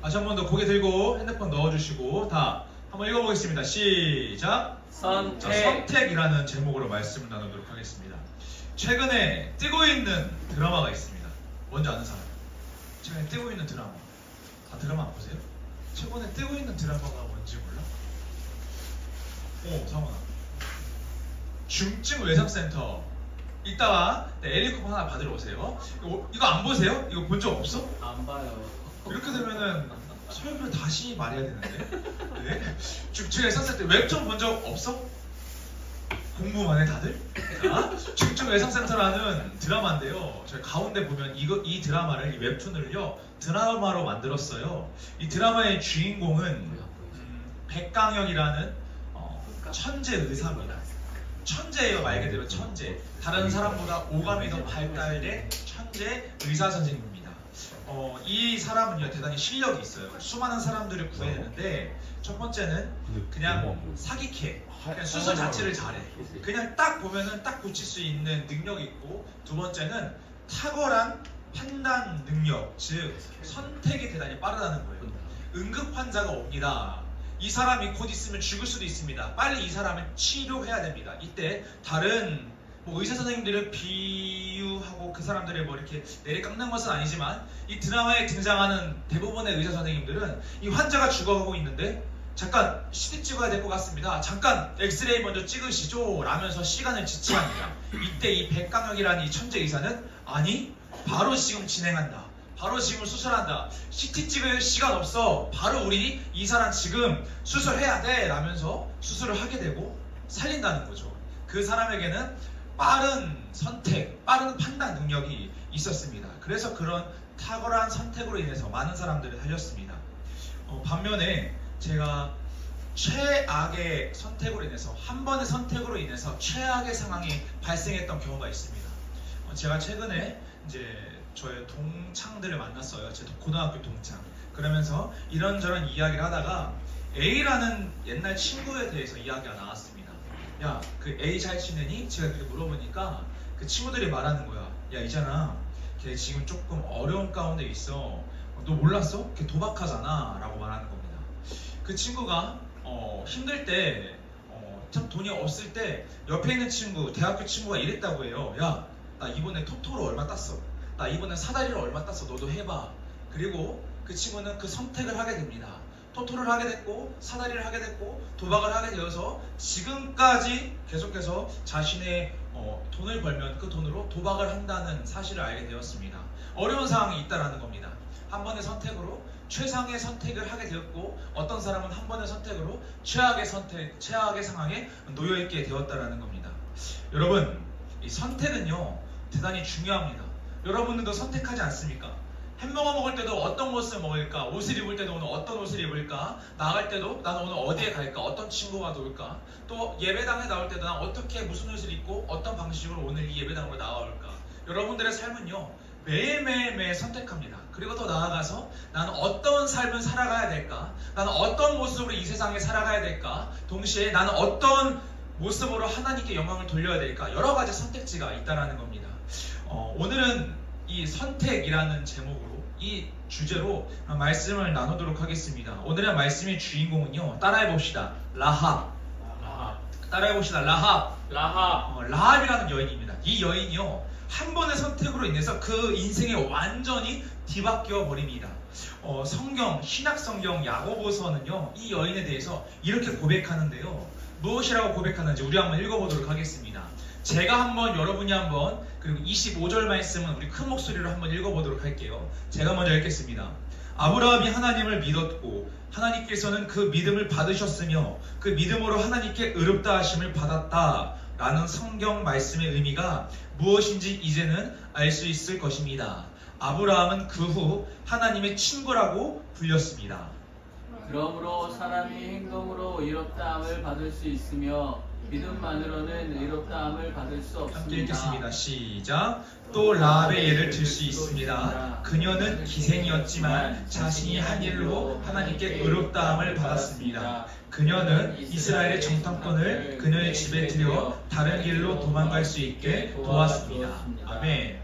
다시 한 번 더 고개 들고 핸드폰 넣어주시고 다 한번 읽어보겠습니다. 시작! 선택이라는 제목으로 말씀을 나누도록 하겠습니다. 최근에 뜨고 있는 드라마가 있습니다. 뭔지 아는 사람? 최근에 뜨고 있는 드라마. 다 드라마 안 보세요? 최근에 뜨고 있는 드라마가 뭔지 몰라? 오, 상원아. 중증 외상센터. 이따가 엘리코프 하나 받으러 오세요. 이거 안 보세요? 이거 본 적 없어? 안 봐요. 이렇게 되면은 설명을 다시 말해야 되는데. 네? 중증 외상센터 웹툰 본 적 없어? 공부만 해 다들? 자, 중증 외상센터라는 드라마인데요. 저희 가운데 보면 이 드라마를, 이 웹툰을요 드라마로 만들었어요. 이 드라마의 주인공은 백강혁이라는 천재 의사입니다. 천재예요, 말 그대로 천재. 다른 사람보다 오감이 더 발달된 천재 의사 선생님입니다. 이 사람은요 대단히 실력이 있어요. 수많은 사람들을 구해내는데 첫 번째는 그냥 사기캐, 그냥 수술 자체를 잘해. 그냥 딱 보면은 딱 고칠 수 있는 능력이 있고, 두 번째는 탁월한 판단 능력, 즉 선택이 대단히 빠르다는 거예요. 응급 환자가 옵니다. 이 사람이 곧 있으면 죽을 수도 있습니다. 빨리 이 사람을 치료해야 됩니다. 이때 다른 의사 선생님들을 비유하고 그 사람들을 뭐 이렇게 내리깎는 것은 아니지만, 이 드라마에 등장하는 대부분의 의사 선생님들은 이 환자가 죽어가고 있는데 잠깐 CT 찍어야 될 것 같습니다. 잠깐 엑스레이 먼저 찍으시죠 라면서 시간을 지체합니다. 이때 이 백강혁이라는 이 천재 의사는 아니, 바로 지금 진행한다. 바로 지금 수술한다. CT 찍을 시간 없어. 바로 우리 이 사람 지금 수술해야 돼 라면서 수술을 하게 되고 살린다는 거죠. 그 사람에게는 빠른 선택, 빠른 판단 능력이 있었습니다. 그래서 그런 탁월한 선택으로 인해서 많은 사람들을 살렸습니다. 반면에 제가 최악의 선택으로 인해서, 한 번의 선택으로 인해서 최악의 상황이 발생했던 경우가 있습니다. 제가 최근에 이제 저의 동창들을 만났어요. 제 고등학교 동창. 그러면서 이런저런 이야기를 하다가 A라는 옛날 친구에 대해서 이야기가 나왔습니다. 야, 그 A 잘 지내니? 제가 그렇게 물어보니까 그 친구들이 말하는 거야. 야, 있잖아, 걔 지금 조금 어려운 가운데 있어. 너 몰랐어? 걔 도박하잖아 라고 말하는 겁니다. 그 친구가 힘들 때, 참 돈이 없을 때 옆에 있는 친구, 대학교 친구가 이랬다고 해요. 야, 나 이번에 토토로 얼마 땄어. 나 이번에 사다리를 얼마 땄어. 너도 해봐. 그리고 그 친구는 그 선택을 하게 됩니다. 토토를 하게 됐고, 사다리를 하게 됐고, 도박을 하게 되어서 지금까지 계속해서 자신의 돈을 벌면 그 돈으로 도박을 한다는 사실을 알게 되었습니다. 어려운 상황이 있다라는 겁니다. 한 번의 선택으로 최상의 선택을 하게 되었고, 어떤 사람은 한 번의 선택으로 최악의 상황에 놓여있게 되었다라는 겁니다. 여러분, 이 선택은요 대단히 중요합니다. 여러분들도 선택하지 않습니까? 햄버거 먹을 때도 어떤 것을 먹을까? 옷을 입을 때도 오늘 어떤 옷을 입을까? 나갈 때도 나는 오늘 어디에 갈까? 어떤 친구가 놀까? 또 예배당에 나올 때도 난 어떻게 무슨 옷을 입고 어떤 방식으로 오늘 이 예배당으로 나올까? 여러분들의 삶은요 매일 선택합니다. 그리고 더 나아가서 나는 어떤 삶을 살아가야 될까? 나는 어떤 모습으로 이 세상에 살아가야 될까? 동시에 나는 어떤 모습으로 하나님께 영광을 돌려야 될까? 여러 가지 선택지가 있다는 겁니다. 오늘은 이 선택이라는 제목으로, 이 주제로 말씀을 나누도록 하겠습니다. 오늘의 말씀의 주인공은요, 따라해봅시다. 라합. 따라해봅시다. 라합. 라합이라는 여인입니다. 이 여인이요 한 번의 선택으로 인해서 그 인생이 완전히 뒤바뀌어 버립니다. 신약 성경 야고보서는요 이 여인에 대해서 이렇게 고백하는데요, 무엇이라고 고백하는지 우리 한번 읽어보도록 하겠습니다. 제가 한번, 여러분이 한번, 그리고 25절 말씀은 우리 큰 목소리로 한번 읽어보도록 할게요. 제가 먼저 읽겠습니다. 아브라함이 하나님을 믿었고 하나님께서는 그 믿음을 받으셨으며 그 믿음으로 하나님께 의롭다 하심을 받았다 라는 성경 말씀의 의미가 무엇인지 이제는 알 수 있을 것입니다. 아브라함은 그 후 하나님의 친구라고 불렸습니다. 그러므로 사람이 행동으로 의롭다함을 받을 수 있으며 믿음만으로는 의롭다함을 받을 수 없습니다. 함께 읽겠습니다. 시작. 또 라합의 예를 들 수 있습니다. 그녀는 기생이었지만 자신이 한 일로 하나님께 의롭다함을 받았습니다. 그녀는 이스라엘의 정탐꾼을 그녀의 집에 들여 다른 길로 도망갈 수 있게 도왔습니다. 아멘.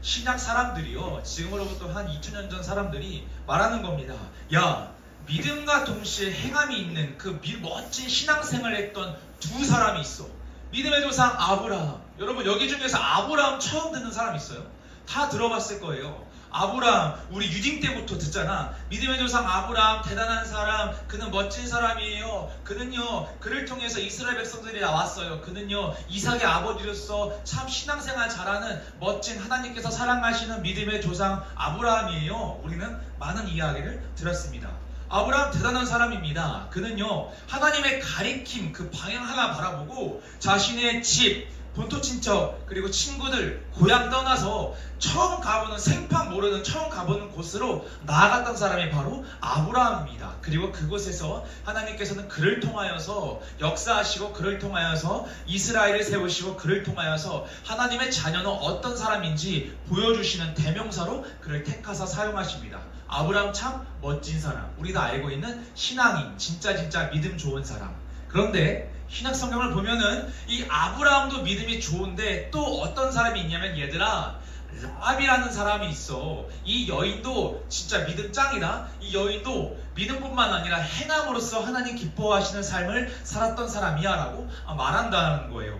신약 사람들이요, 지금으로부터 한 2000년 전 사람들이 말하는 겁니다. 야, 믿음과 동시에 행함이 있는 그 멋진 신앙생활을 했던 두 사람이 있어. 믿음의 조상 아브라함. 여러분, 여기 중에서 아브라함 처음 듣는 사람 있어요? 다 들어봤을 거예요. 아브라함, 우리 유딩 때부터 듣잖아. 믿음의 조상 아브라함, 대단한 사람, 그는 멋진 사람이에요. 그는요, 그를 통해서 이스라엘 백성들이 나왔어요. 그는요, 이삭의 아버지로서 참 신앙생활 잘하는 멋진, 하나님께서 사랑하시는 믿음의 조상 아브라함이에요. 우리는 많은 이야기를 들었습니다. 아브라함 대단한 사람입니다. 그는요, 하나님의 가리킴, 그 방향 하나 바라보고 자신의 집, 본토 친척, 그리고 친구들, 고향 떠나서 처음 가보는, 생판 모르는 처음 가보는 곳으로 나아갔던 사람이 바로 아브라함입니다. 그리고 그곳에서 하나님께서는 그를 통하여서 역사하시고, 그를 통하여서 이스라엘을 세우시고, 그를 통하여서 하나님의 자녀는 어떤 사람인지 보여주시는 대명사로 그를 택하사 사용하십니다. 아브라함 참 멋진 사람, 우리가 알고 있는 신앙인, 진짜 믿음 좋은 사람. 그런데 신약 성경을 보면은 이 아브라함도 믿음이 좋은데 또 어떤 사람이 있냐면, 얘들아, 라합이라는 사람이 있어. 이 여인도 진짜 믿음 짱이다. 이 여인도 믿음뿐만 아니라 행함으로써 하나님 기뻐하시는 삶을 살았던 사람이야 라고 말한다는 거예요.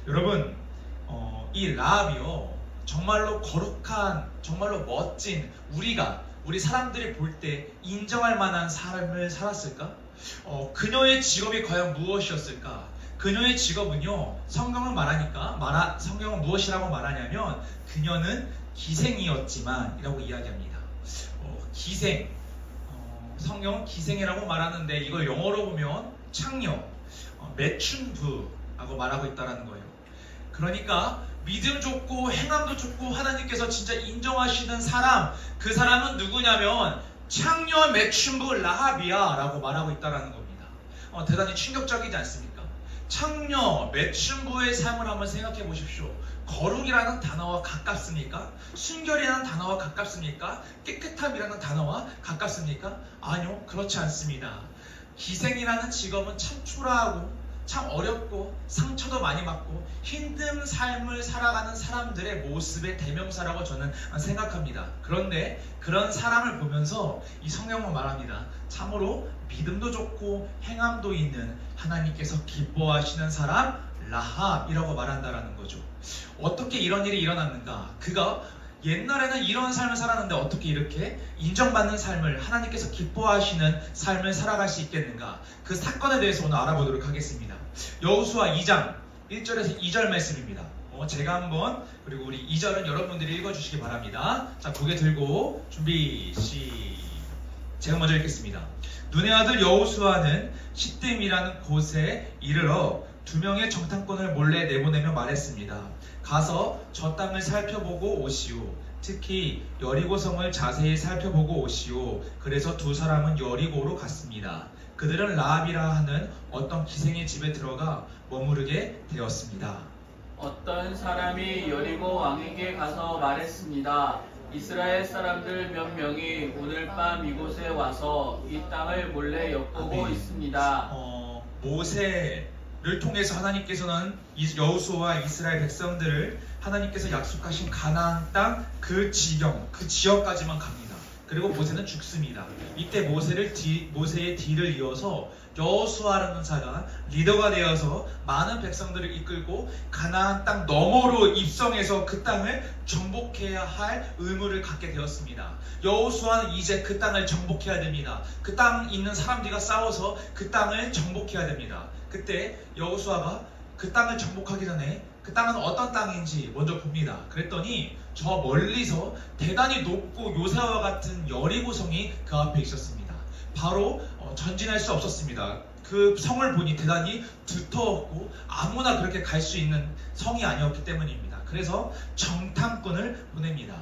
여러분, 이 라합이요, 정말로 거룩한, 정말로 멋진, 우리 사람들이 볼 때 인정할 만한 삶을 살았을까? 그녀의 직업이 과연 무엇이었을까? 그녀의 직업은요, 성경은 무엇이라고 말하냐면, 그녀는 기생이었지만 이라고 이야기합니다. 기생, 성경은 기생이라고 말하는데 이걸 영어로 보면 창녀, 매춘부라고 말하고 있다는 거예요. 그러니까 믿음 좋고 행함도 좋고 하나님께서 진짜 인정하시는 사람, 그 사람은 누구냐면 창녀 매춘부 라합이야 라고 말하고 있다는 겁니다. 대단히 충격적이지 않습니까? 창녀 매춘부의 삶을 한번 생각해 보십시오. 거룩이라는 단어와 가깝습니까? 순결이라는 단어와 가깝습니까? 깨끗함이라는 단어와 가깝습니까? 아니요, 그렇지 않습니다. 기생이라는 직업은 참 초라하고 참 어렵고 상처도 많이 받고 힘든 삶을 살아가는 사람들의 모습의 대명사라고 저는 생각합니다. 그런데 그런 사람을 보면서 이 성경은 말합니다. 참으로 믿음도 좋고 행함도 있는 하나님께서 기뻐하시는 사람 라합이라고 말한다라는 거죠. 어떻게 이런 일이 일어났는가? 그가 옛날에는 이런 삶을 살았는데 어떻게 이렇게 인정받는 삶을, 하나님께서 기뻐하시는 삶을 살아갈 수 있겠는가? 그 사건에 대해서 오늘 알아보도록 하겠습니다. 여호수아 2장 1절에서 2절 말씀입니다. 제가 한번, 그리고 우리 2절은 여러분들이 읽어주시기 바랍니다. 자, 고개 들고 준비, 제가 먼저 읽겠습니다. 눈의 아들 여호수아는 시딤이라는 곳에 이르러 2명의 정탐꾼을 몰래 내보내며 말했습니다. 가서 저 땅을 살펴보고 오시오. 특히 여리고성을 자세히 살펴보고 오시오. 그래서 두 사람은 여리고로 갔습니다. 그들은 라합이라 하는 어떤 기생의 집에 들어가 머무르게 되었습니다. 어떤 사람이 여리고 왕에게 가서 말했습니다. 이스라엘 사람들 몇 명이 오늘 밤 이곳에 와서 이 땅을 몰래 엿보고 있습니다. 모세를 통해서 하나님께서는 여호수아와 이스라엘 백성들을 하나님께서 약속하신 가나안 땅 그 지역까지만 갑니다. 그리고 모세는 죽습니다. 이때 모세의 뒤를 이어서 여호수아라는 자가 리더가 되어서 많은 백성들을 이끌고 가나안 땅 너머로 입성해서 그 땅을 정복해야 할 의무를 갖게 되었습니다. 여호수아는 이제 그 땅을 정복해야 됩니다. 그 땅 있는 사람들과 싸워서 그 땅을 정복해야 됩니다. 그때 여호수아가 그 땅을 정복하기 전에 그 땅은 어떤 땅인지 먼저 봅니다. 그랬더니 저 멀리서 대단히 높고 요새와 같은 여리고성이 그 앞에 있었습니다. 바로 전진할 수 없었습니다. 그 성을 보니 대단히 두터웠고 아무나 그렇게 갈 수 있는 성이 아니었기 때문입니다. 그래서 정탐꾼을 보냅니다.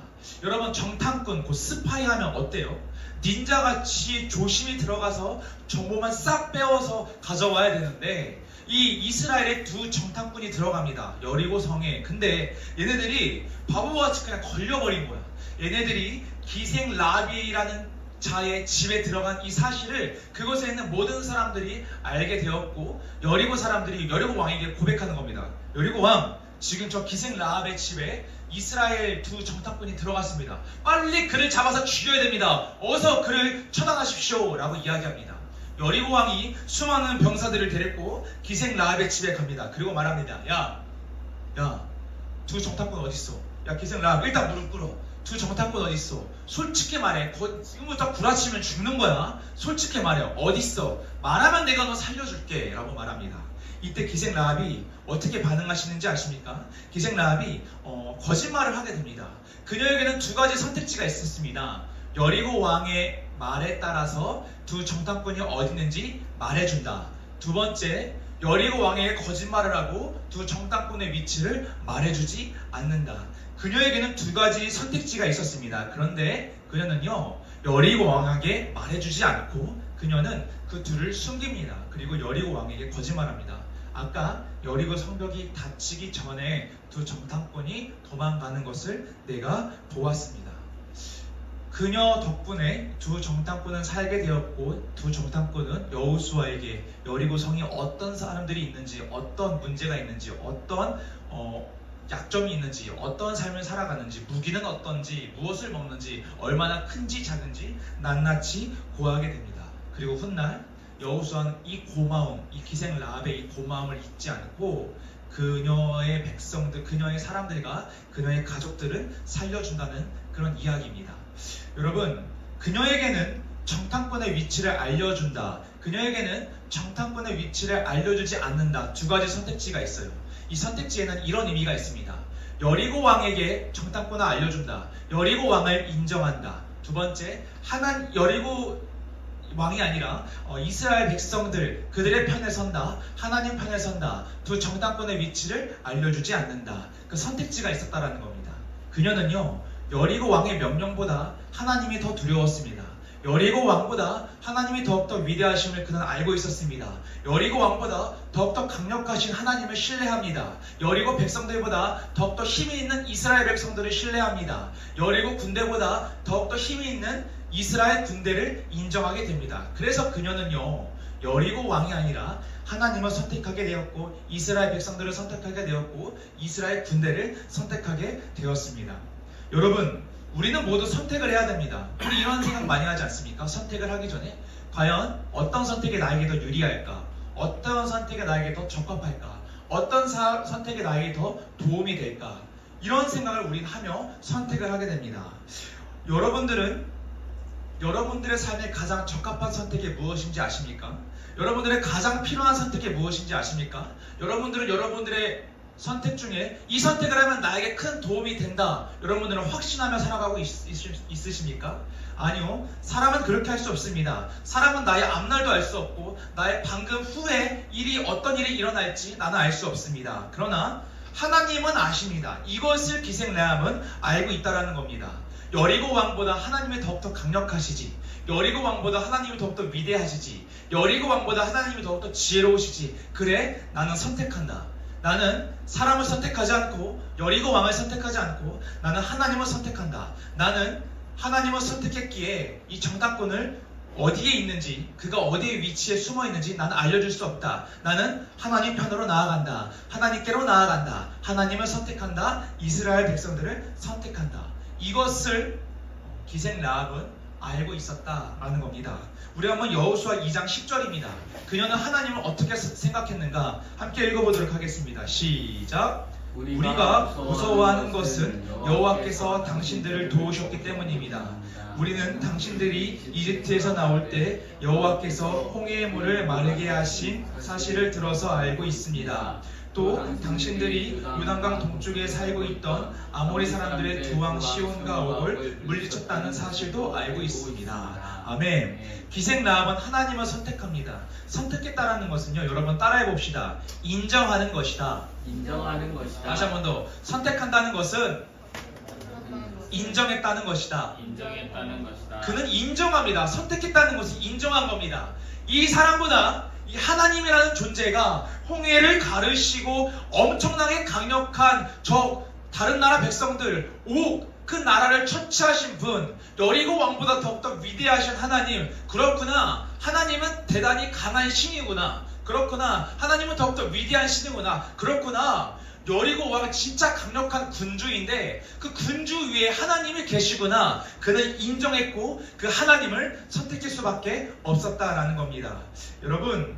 여러분, 정탐꾼, 곧 스파이 하면 어때요? 닌자같이 조심히 들어가서 정보만 싹 빼워서 가져와야 되는데 이 이스라엘의 두 정탐꾼이 들어갑니다. 여리고 성에. 근데 얘네들이 바보같이 그냥 걸려버린 거야. 얘네들이 기생 라합이라는 자의 집에 들어간 이 사실을 그곳에 있는 모든 사람들이 알게 되었고, 여리고 사람들이 여리고 왕에게 고백하는 겁니다. 여리고 왕, 지금 저 기생 라합의 집에 이스라엘 두 정탐꾼이 들어갔습니다. 빨리 그를 잡아서 죽여야 됩니다. 어서 그를 처단하십시오 라고 이야기합니다. 여리고 왕이 수많은 병사들을 데리고 기생 라합의 집에 갑니다. 그리고 말합니다. 야, 두 정탐꾼 어딨어? 야, 기생 라합, 일단 무릎 꿇어. 두 정탐꾼 어딨어? 솔직히 말해. 지금부터 구라치면 죽는 거야. 솔직히 말해. 어딨어? 말하면 내가 너 살려줄게 라고 말합니다. 이때 기생 라합이 어떻게 반응하시는지 아십니까? 기생 라합이 거짓말을 하게 됩니다. 그녀에게는 두 가지 선택지가 있었습니다. 여리고 왕의 말에 따라서 두 정탐꾼이 어디 있는지 말해준다. 두 번째, 여리고 왕에게 거짓말을 하고 두 정탐꾼의 위치를 말해주지 않는다. 그녀에게는 두 가지 선택지가 있었습니다. 그런데 그녀는요, 여리고 왕에게 말해주지 않고 그녀는 그 둘을 숨깁니다. 그리고 여리고 왕에게 거짓말합니다. 아까 여리고 성벽이 닫히기 전에 두 정탐꾼이 도망가는 것을 내가 보았습니다. 그녀 덕분에 두 정탐꾼은 살게 되었고, 두 정탐꾼은 여호수아에게 여리고 성에 어떤 사람들이 있는지, 어떤 문제가 있는지, 어떤 약점이 있는지, 어떤 삶을 살아가는지, 무기는 어떤지, 무엇을 먹는지, 얼마나 큰지 작은지 낱낱이 고하게 됩니다. 그리고 훗날 여호수아는 이 고마움, 이 기생 라합의 이 고마움을 잊지 않고 그녀의 백성들, 그녀의 사람들과 그녀의 가족들을 살려준다는 그런 이야기입니다. 여러분, 그녀에게는 정탐꾼의 위치를 알려준다, 그녀에게는 정탐꾼의 위치를 알려주지 않는다, 두 가지 선택지가 있어요. 이 선택지에는 이런 의미가 있습니다. 여리고 왕에게 정탐꾼을 알려준다, 여리고 왕을 인정한다. 두 번째, 여리고 왕이 아니라 이스라엘 백성들, 그들의 편에 선다, 하나님 편에 선다, 두 정탐꾼의 위치를 알려주지 않는다. 그 선택지가 있었다라는 겁니다. 그녀는요, 여리고 왕의 명령보다 하나님이 더 두려웠습니다. 여리고 왕보다 하나님이 더욱더 위대하심을 그는 알고 있었습니다. 여리고 왕보다 더욱더 강력하신 하나님을 신뢰합니다. 여리고 백성들보다 더욱더 힘이 있는 이스라엘 백성들을 신뢰합니다. 여리고 군대보다 더욱더 힘이 있는 이스라엘 군대를 인정하게 됩니다. 그래서 그녀는요, 여리고 왕이 아니라 하나님을 선택하게 되었고, 이스라엘 백성들을 선택하게 되었고, 이스라엘 군대를 선택하게 되었습니다. 여러분, 우리는 모두 선택을 해야 됩니다. 우리 이런 생각 많이 하지 않습니까? 선택을 하기 전에 과연 어떤 선택이 나에게 더 유리할까? 어떤 선택이 나에게 더 적합할까? 어떤 선택이 나에게 더 도움이 될까? 이런 생각을 우리는 하며 선택을 하게 됩니다. 여러분들의 삶에 가장 적합한 선택이 무엇인지 아십니까? 여러분들의 가장 필요한 선택이 무엇인지 아십니까? 여러분들은 여러분들의 선택 중에 이 선택을 하면 나에게 큰 도움이 된다, 여러분들은 확신하며 살아가고 있으십니까? 아니요. 사람은 그렇게 할 수 없습니다. 사람은 나의 앞날도 알 수 없고 나의 방금 후에 어떤 일이 일어날지 나는 알 수 없습니다. 그러나 하나님은 아십니다. 이것을 기생 라합은 알고 있다는 겁니다. 여리고 왕보다 하나님이 더욱더 강력하시지, 여리고 왕보다 하나님이 더욱더 위대하시지, 여리고 왕보다 하나님이 더욱더 지혜로우시지. 그래, 나는 선택한다. 나는 사람을 선택하지 않고 여리고 왕을 선택하지 않고 나는 하나님을 선택한다. 나는 하나님을 선택했기에 이 정탐꾼을 어디에 있는지, 그가 어디에 위치에 숨어 있는지 나는 알려줄 수 없다. 나는 하나님 편으로 나아간다. 하나님께로 나아간다. 하나님을 선택한다. 이스라엘 백성들을 선택한다. 이것을 기생 라합은 알고 있었다라는 겁니다. 우리 한번 여호수아 2장 10절입니다. 그녀는 하나님을 어떻게 생각했는가 함께 읽어보도록 하겠습니다. 시작. 우리가 무서워하는 것은 여호와께서 당신들을 도우셨기 때문입니다. 우리는 당신들이 이집트에서 나올 때 여호와께서 홍해의 물을 마르게 하신 사실을 들어서 알고 있습니다. 또 당신들이 요단강 동쪽에 살고 있던 아모리 사람들의 두 왕 시온과 옥을 물리쳤다는 사실도 알고 있습니다. 아멘. 기생 라합은 하나님을 선택합니다. 선택했다라는 것은요, 여러분 따라해 봅시다. 인정하는 것이다. 인정하는 것이다. 다시 한 번 더. 선택한다는 것은 인정했다는 것이다. 인정했다는 것이다. 그는 인정합니다. 선택했다는 것은 인정한 겁니다. 이 사람보다 이 하나님이라는 존재가 홍해를 가르시고 엄청나게 강력한 다른 나라 백성들, 그 나라를 처치하신 분, 여리고 왕보다 더욱더 위대하신 하나님, 그렇구나. 하나님은 대단히 강한 신이구나. 그렇구나. 하나님은 더욱더 위대한 신이구나. 그렇구나. 여리고 왕은 진짜 강력한 군주인데 그 군주 위에 하나님이 계시구나 그는 인정했고 그 하나님을 선택할 수밖에 없었다라는 겁니다. 여러분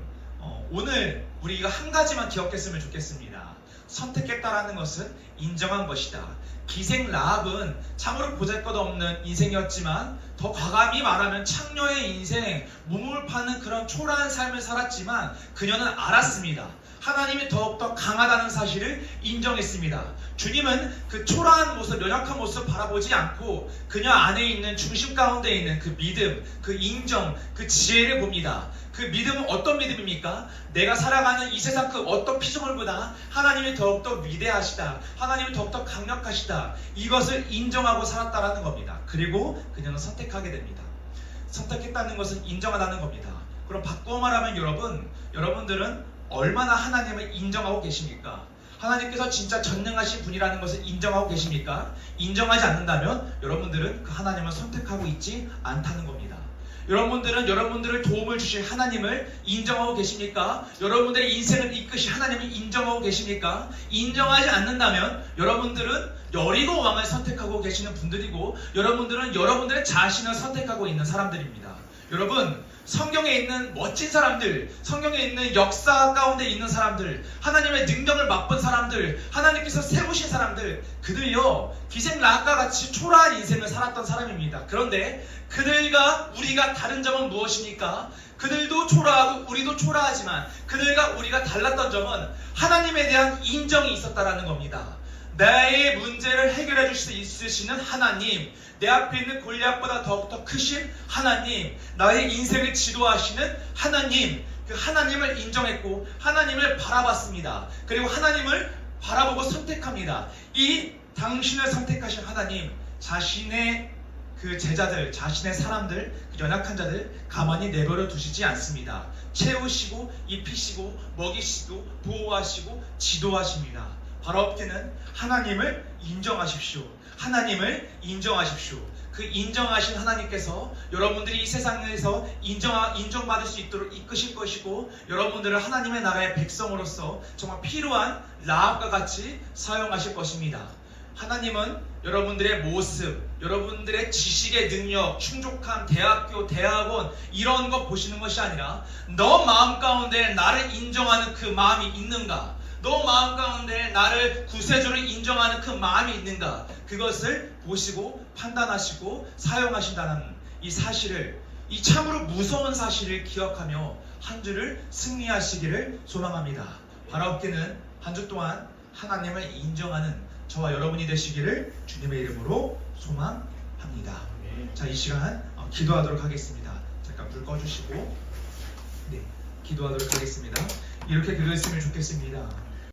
오늘 우리가 한 가지만 기억했으면 좋겠습니다. 선택했다라는 것은 인정한 것이다. 기생 라합은 참으로 보잘것없는 인생이었지만 더 과감히 말하면 창녀의 인생, 몸을 파는 그런 초라한 삶을 살았지만 그녀는 알았습니다. 하나님이 더욱더 강하다는 사실을 인정했습니다. 주님은 그 초라한 모습, 연약한 모습 바라보지 않고 그녀 안에 있는 중심 가운데 있는 그 믿음, 그 인정, 그 지혜를 봅니다. 그 믿음은 어떤 믿음입니까? 내가 살아가는 이 세상 그 어떤 피조물보다 하나님이 더욱더 위대하시다. 하나님이 더욱더 강력하시다. 이것을 인정하고 살았다라는 겁니다. 그리고 그녀는 선택하게 됩니다. 선택했다는 것은 인정하다는 겁니다. 그럼 바꾸어 말하면 여러분들은 얼마나 하나님을 인정하고 계십니까? 하나님께서 진짜 전능하신 분이라는 것을 인정하고 계십니까? 인정하지 않는다면 여러분들은 그 하나님을 선택하고 있지 않다는 겁니다. 여러분들은 여러분들을 도움을 주실 하나님을 인정하고 계십니까? 여러분들의 인생을 이끄실 하나님을 인정하고 계십니까? 인정하지 않는다면 여러분들은 여리고 왕을 선택하고 계시는 분들이고 여러분들은 여러분들의 자신을 선택하고 있는 사람들입니다. 여러분 성경에 있는 멋진 사람들, 성경에 있는 역사 가운데 있는 사람들, 하나님의 능력을 맛본 사람들, 하나님께서 세우신 사람들, 그들요 기생 라합과 같이 초라한 인생을 살았던 사람입니다. 그런데 그들과 우리가 다른 점은 무엇입니까? 그들도 초라하고 우리도 초라하지만 그들과 우리가 달랐던 점은 하나님에 대한 인정이 있었다라는 겁니다. 나의 문제를 해결해 주실 수 있으시는 하나님, 내 앞에 있는 골리앗보다 더욱더 크신 하나님, 나의 인생을 지도하시는 하나님, 그 하나님을 인정했고 하나님을 바라봤습니다. 그리고 하나님을 바라보고 선택합니다. 이 당신을 선택하신 하나님, 자신의 그 제자들, 자신의 사람들, 그 연약한 자들 가만히 내버려 두시지 않습니다. 채우시고 입히시고 먹이시고 보호하시고 지도하십니다. 바로 없기는 하나님을 인정하십시오. 하나님을 인정하십시오. 그 인정하신 하나님께서 여러분들이 이 세상에서 인정받을 수 있도록 이끄실 것이고 여러분들을 하나님의 나라의 백성으로서 정말 필요한 라합과 같이 사용하실 것입니다. 하나님은 여러분들의 모습, 여러분들의 지식의 능력, 충족한 대학교, 대학원 이런 거 보시는 것이 아니라 너 마음 가운데 나를 인정하는 그 마음이 있는가? 너 마음 가운데 나를 구세주를 인정하는 그 마음이 있는가? 그것을 보시고 판단하시고 사용하신다는 이 사실을, 이 참으로 무서운 사실을 기억하며 한 주를 승리하시기를 소망합니다. 바라옵기는 한 주 동안 하나님을 인정하는 저와 여러분이 되시기를 주님의 이름으로 소망합니다. 자, 이 시간 기도하도록 하겠습니다. 잠깐 불 꺼주시고 기도하도록 하겠습니다. 이렇게 기도했으면 좋겠습니다.